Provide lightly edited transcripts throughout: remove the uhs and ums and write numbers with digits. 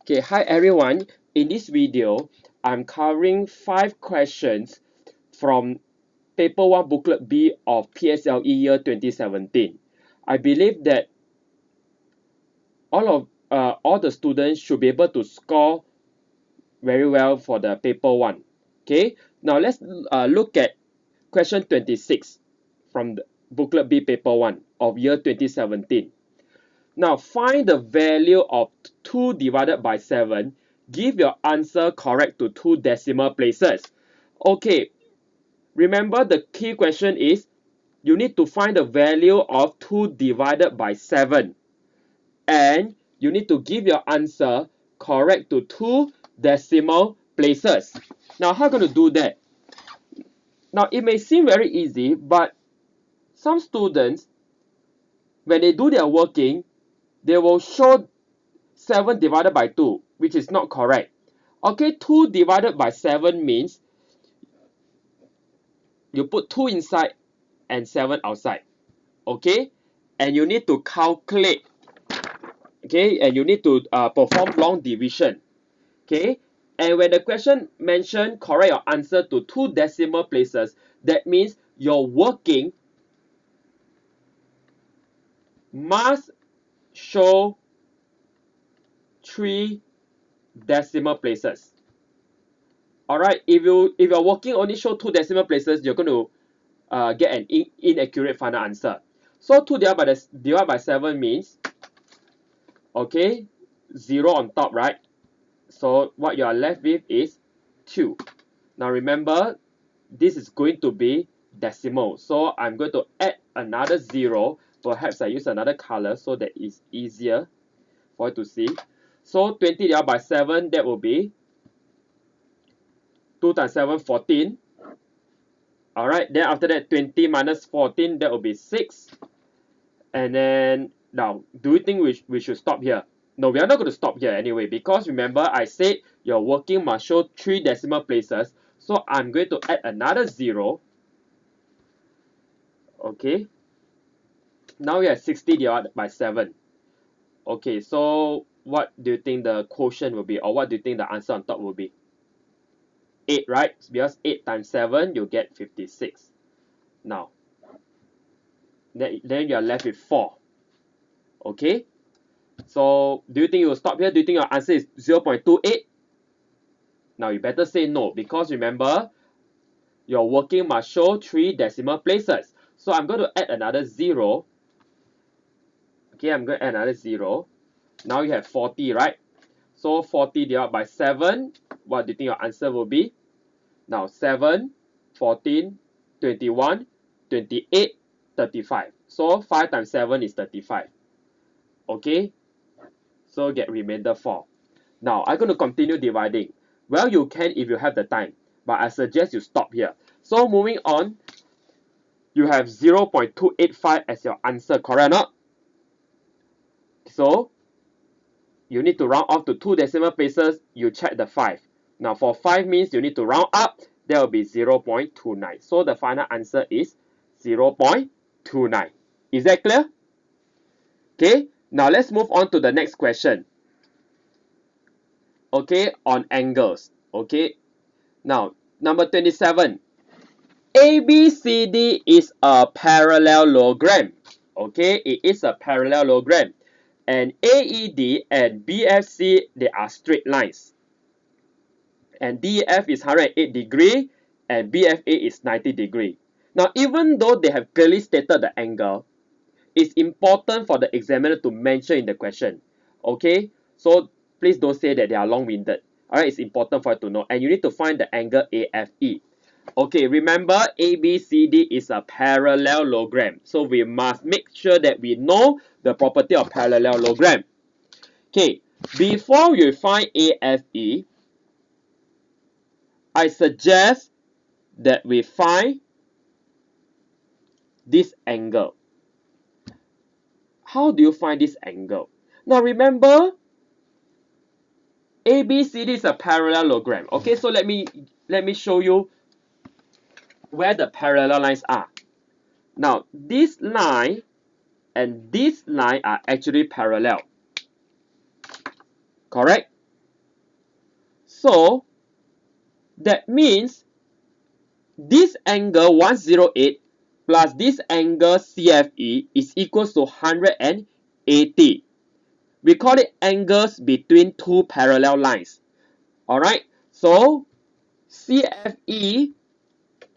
Okay, hi everyone. In this video, I'm covering 5 questions from Paper 1 Booklet B of PSLE year 2017. I believe that all the students should be able to score very well for the Paper 1. Okay, now let's look at question 26 from the Booklet B Paper 1 of year 2017. Now find the value of 2 divided by 7. Give your answer correct to 2 decimal places. Okay, remember the key question is you need to find the value of 2 divided by 7. And you need to give your answer correct to 2 decimal places. Now how are you going to do that? Now it may seem very easy, but some students, when they do their working, they will show 7 divided by 2, which is not correct. Okay, 2 divided by 7 means you put 2 inside and 7 outside. Okay, and you need to calculate. Okay, and you need to perform long division. Okay, and when the question mentioned correct your answer to 2 decimal places, that means your working must show 3 decimal places. Alright, if your working only show 2 decimal places, you're going to get an inaccurate final answer. So 2 divided by 7 means, okay, 0 on top, right? So what you are left with is 2. Now remember, this is going to be decimal. So I'm going to add another 0. Perhaps I use another color so that it's easier for you to see. So 20 divided by 7, that will be 2 times 7, 14. Alright, then after that, 20 minus 14, that will be 6. And then, now, do you think we should stop here? No, we are not going to stop here anyway, because remember, I said your working must show 3 decimal places. So I'm going to add another 0. Okay. Now we have 60 divided by 7. Okay, so what do you think the quotient will be? Or what do you think the answer on top will be? 8, right? Because 8 times 7, you get 56. Now, then you are left with 4. Okay? So, do you think you will stop here? Do you think your answer is 0.28? Now, you better say no, because remember, your working must show 3 decimal places. So, I'm going to add another 0. Okay, I'm going to add another 0. Now you have 40, right? So, 40 divided by 7. What do you think your answer will be? Now, 7, 14, 21, 28, 35. So, 5 times 7 is 35. Okay? So, get remainder 4. Now, I'm going to continue dividing. Well, you can if you have the time, but I suggest you stop here. So, moving on, you have 0.285 as your answer, correct or not? So, you need to round off to 2 decimal places, you check the 5. Now, for 5 means you need to round up, that will be 0.29. So, the final answer is 0.29. Is that clear? Okay, now let's move on to the next question. Okay, on angles. Okay, now number 27. ABCD is a parallelogram. Okay, it is a parallelogram. And AED and BFC, they are straight lines. And DEF is 108 degree and BFA is 90 degree. Now, even though they have clearly stated the angle, it's important for the examiner to mention in the question. Okay, so please don't say that they are long-winded. Alright, it's important for you to know. And you need to find the angle AFE. Okay, remember ABCD is a parallelogram. So we must make sure that we know the property of parallelogram. Okay, before you find AFE, I suggest that we find this angle. How do you find this angle? Now remember, ABCD is a parallelogram. Okay, so let me show you where the parallel lines are. Now, this line and this line are actually parallel. Correct? So that means this angle 108 plus this angle CFE is equals to 180. We call it angles between two parallel lines. Alright, so CFE,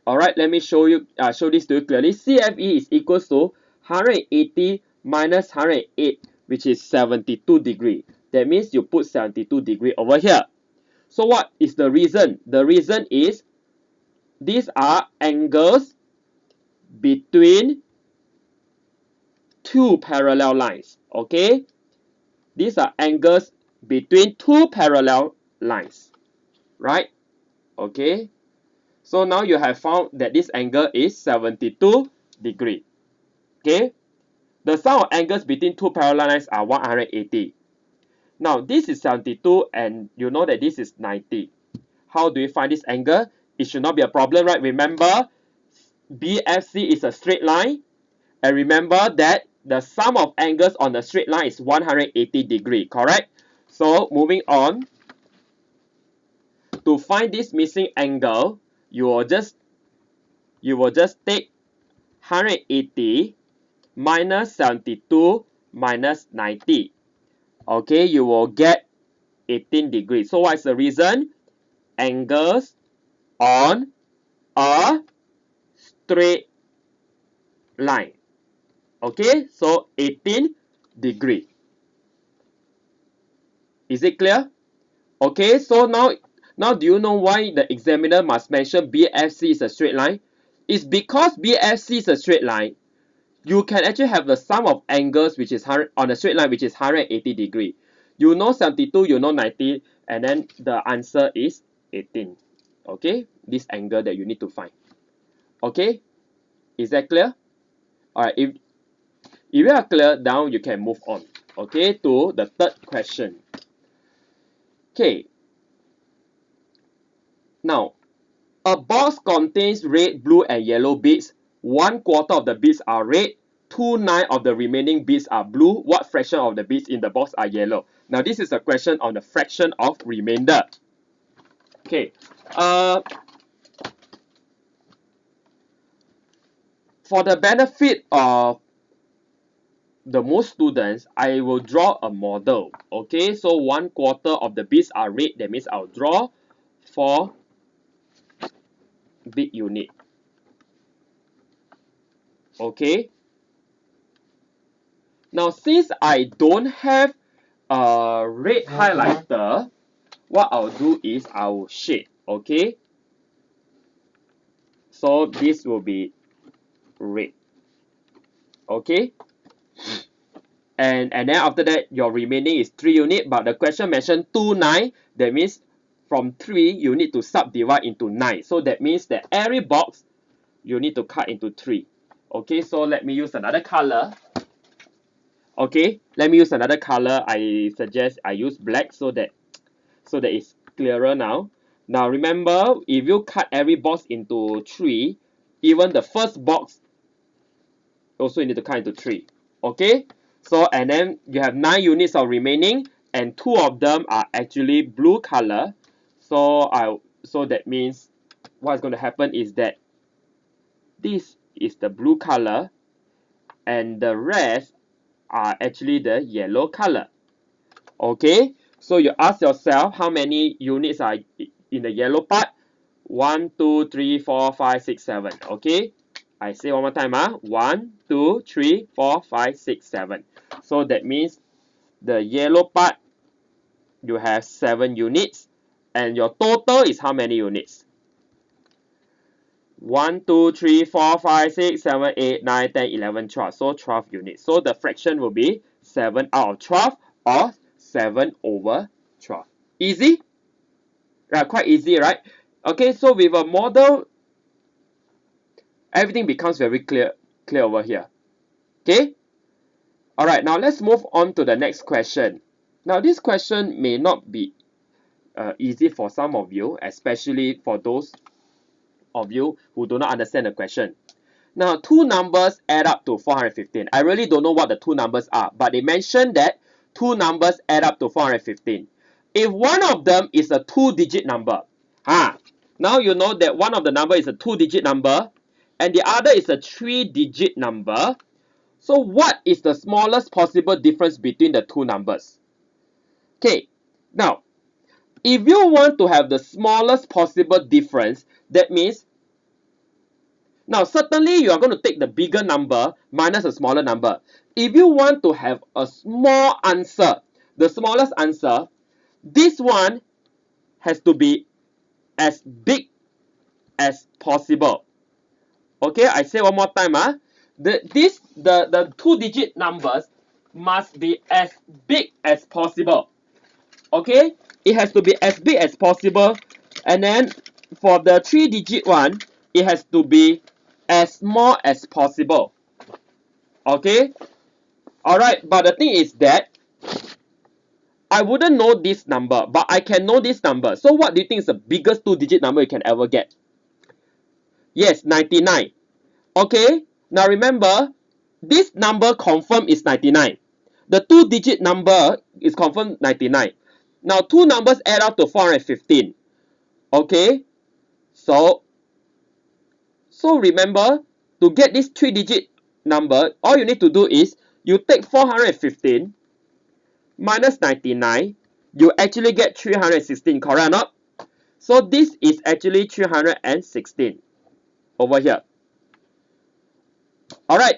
alright, let me show this to you clearly. CFE is equals to 180 minus 108, which is 72 degree. That means you put 72 degree over here. So what is the reason? The reason is these are angles between two parallel lines. Okay, these are angles between two parallel lines, right? Okay, so now you have found that this angle is 72 degree. Okay, the sum of angles between two parallel lines are 180. Now this is 72 and you know that this is 90. How do you find this angle? It should not be a problem, right? Remember, BFC is a straight line, and remember that the sum of angles on the straight line is 180 degree, correct? So moving on, to find this missing angle, you will just take 180 minus 72 minus 90. Okay, you will get 18 degrees. So what is the reason? Angles on a straight line. Okay, so 18 degree. Is it clear? Okay, so now do you know why the examiner must mention BFC is a straight line? It's because BFC is a straight line. You can actually have the sum of angles which is 100 on a straight line which is 180 degree. You know 72, you know 90, and then the answer is 18. Okay, this angle that you need to find. Okay, is that clear? Alright, if you are clear, now you can move on. Okay, to the third question. Okay, now a box contains red, blue, and yellow beads. 1/4 of the beads are red, 2/9 of the remaining beads are blue. What fraction of the beads in the box are yellow? Now this is a question on the fraction of remainder. Okay, for the benefit of the most students, I will draw a model. Okay, so 1/4 of the beads are red. That means I'll draw 4 bead unit. Okay, now since I don't have a red highlighter, what I'll do is I will shade. Okay, so this will be red. Okay, and then after that your remaining is 3 unit, but the question mentioned 2/9. That means from 3 you need to subdivide into 9. So that means that every box you need to cut into 3. Okay, so let me use another color. Okay, let me use another color. I suggest I use black so that it's clearer now. Now remember, if you cut every box into 3, even the first box also you need to cut into 3. Okay, so and then you have 9 units of remaining, and 2 of them are actually blue color. So that means what's going to happen is that this is the blue color and the rest are actually the yellow color. Okay, so you ask yourself how many units are in the yellow part. 1, 2, 3, 4, 5, 6, 7. Okay, I say one more time. 1, 2, 3, 4, 5, 6, 7. So that means the yellow part you have 7 units, and your total is how many units? 1, 2, 3, 4, 5, 6, 7, 8, 9, 10, 11, 12. So 12 units. So the fraction will be 7 out of 12 or 7 over 12. Easy? Right, quite easy, right? Okay, so with a model, everything becomes very clear over here. Okay? Alright, now let's move on to the next question. Now this question may not be easy for some of you, especially for those of you who do not understand the question. Now, 2 numbers add up to 415. I really don't know what the 2 numbers are, but they mentioned that 2 numbers add up to 415. if one of them is a 2-digit number, now you know that one of the number is a 2-digit number and the other is a 3-digit number. So what is the smallest possible difference between the two numbers? Okay, now if you want to have the smallest possible difference, that means, now certainly you are going to take the bigger number minus a smaller number. If you want to have a small answer, the smallest answer, this one has to be as big as possible. Okay, I say one more time. The 2-digit numbers must be as big as possible. Okay, it has to be as big as possible. And then for the 3-digit one, it has to be as small as possible. Okay, alright, but the thing is that I wouldn't know this number, but I can know this number. So what do you think is the biggest 2-digit number you can ever get? Yes, 99. Okay, now remember, this number confirmed is 99. The 2-digit number is confirmed 99. Now two numbers add up to 415. Okay, so remember, to get this 3-digit number, all you need to do is you take 415 minus 99, you actually get 316, correct or not? So this is actually 316 over here. Alright,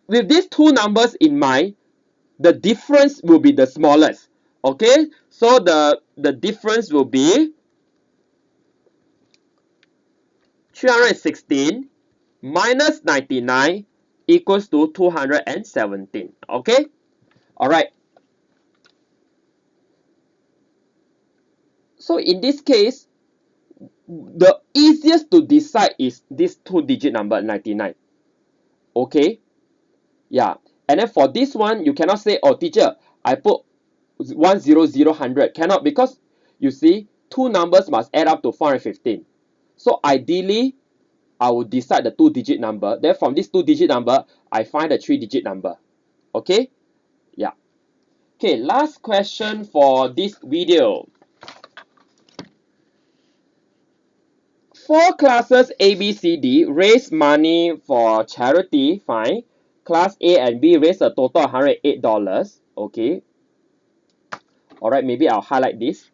with these two numbers in mind, the difference will be the smallest. Okay, so the difference will be 316 minus 99 equals to 217. Okay, alright. So in this case, the easiest to decide is this 2-digit number 99. Okay, yeah. And then for this one, you cannot say, oh teacher, I put 100, 100. Cannot, because you see, two numbers must add up to 415. So ideally, I will decide the 2-digit number. Then from this 2-digit number, I find the 3-digit number. Okay, yeah. Okay, last question for this video. 4 classes A, B, C, D raise money for charity, fine. Class A and B raise a total of $108. Okay. Alright, maybe I'll highlight this.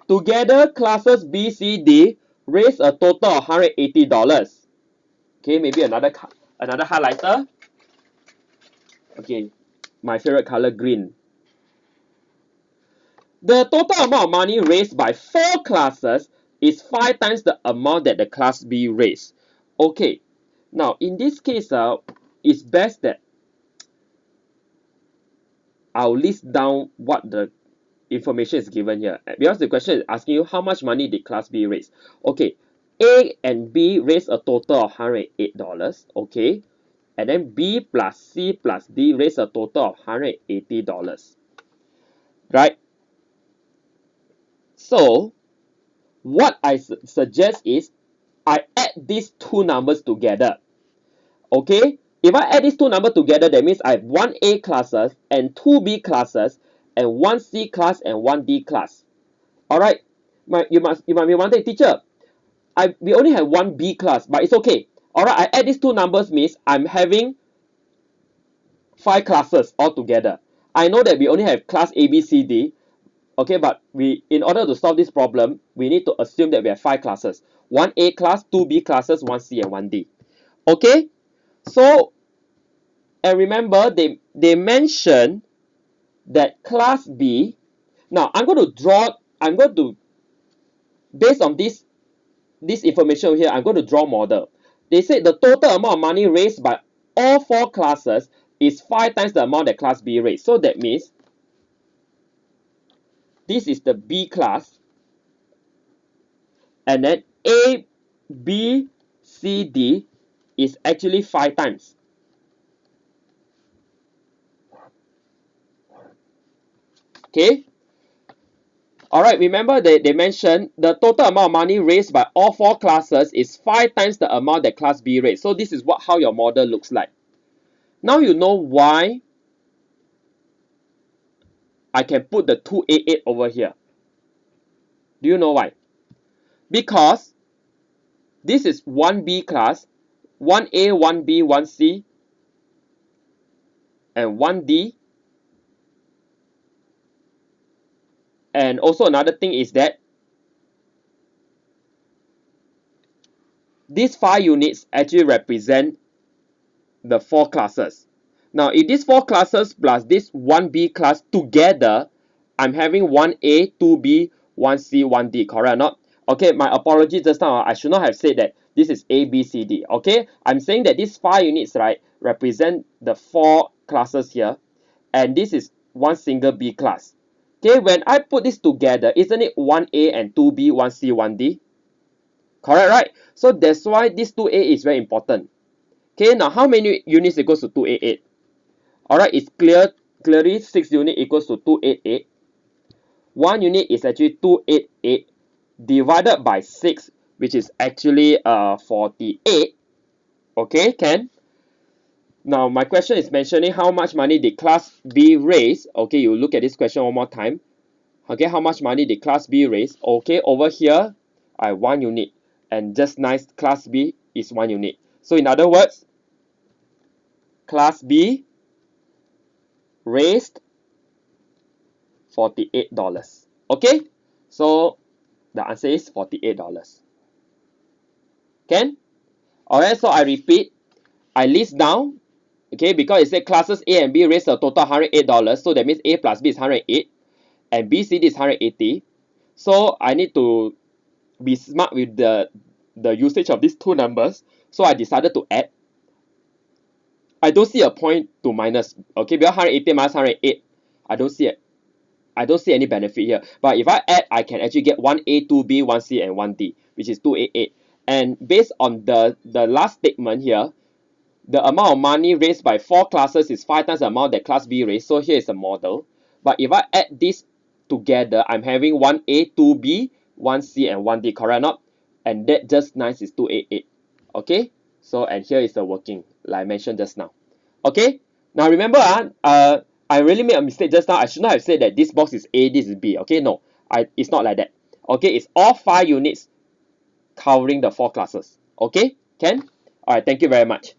Together, classes B, C, D raise a total of $180. Okay, maybe another highlighter. Okay, my favorite color, green. The total amount of money raised by 4 classes is 5 times the amount that the class B raised. Okay, now in this case, it's best that I'll list down what the information is given here, because the question is asking you how much money did class B raise. Okay, A and B raised a total of $108. Okay, and then B plus C plus D raised a total of $180. Right? So what I suggest is I add these two numbers together. Okay, if I add these two numbers together, that means I have 1 A classes and 2 B classes and 1 C class and 1 D class. Alright, you might be wondering, teacher, we only have 1 B class, but it's okay. Alright, I add these two numbers means I'm having 5 classes altogether. I know that we only have class A, B, C, D. Okay, but in order to solve this problem, we need to assume that we have 5 classes. 1 A class, 2 B classes, 1 C and 1 D. Okay, so, and remember, they mentioned that class B, now I'm going to, based on this information here, I'm going to draw model. They said the total amount of money raised by all 4 classes is 5 times the amount that class B raised. So that means this is the B class, and then A, B, C, D is actually 5 times. Okay, alright, remember they mentioned the total amount of money raised by all 4 classes is 5 times the amount that class B raised. So this is how your model looks like. Now you know why I can put the 288 over here. Do you know why? Because this is 1B class, 1A, 1B, 1C, and 1D. And also another thing is that these 5 units actually represent the 4 classes. Now, if these 4 classes plus this 1B class together, I'm having 1A, 2B, 1C, 1D, correct or not? Okay, my apology just now. I should not have said that this is A, B, C, D. Okay, I'm saying that these 5 units, right, represent the 4 classes here, and this is one single B class. Okay, when I put this together, isn't it 1A and 2B, 1C, 1D? Correct, right? So that's why this 2A is very important. Okay, now how many units equals to 288? Alright, it's clearly 6 unit equals to 288. 1 unit is actually 288 divided by 6, which is actually 48. Okay, can? Now my question is mentioning how much money did class B raise. Okay, you look at this question one more time. Okay, how much money did class B raise? Okay, over here I have 1 unit, and just nice class B is 1 unit. So in other words, class B raised $48. Okay, so the answer is $48. Can? Alright, so I repeat, I list down, okay, because it said classes A and B raised a total $108, so that means A plus B is 108, and B, C, D is 180. So I need to be smart with the usage of these two numbers, so I decided to add. I don't see a point to minus, okay, because 180 minus 108, I don't see it. I don't see any benefit here. But if I add, I can actually get 1A, 2B, 1C, and 1D, which is 288. And based on the last statement here, the amount of money raised by 4 classes is 5 times the amount that class B raised. So here is a model. But if I add this together, I'm having 1A, 2B, 1C, and 1D, correct or not? And that just nice is 288. Okay? So, and here is the working, like I mentioned just now. Okay? Now remember, I really made a mistake just now. I should not have said that this box is A, this is B. Okay? No, it's not like that. Okay? It's all 5 units covering the 4 classes. Okay? Can? Alright, thank you very much.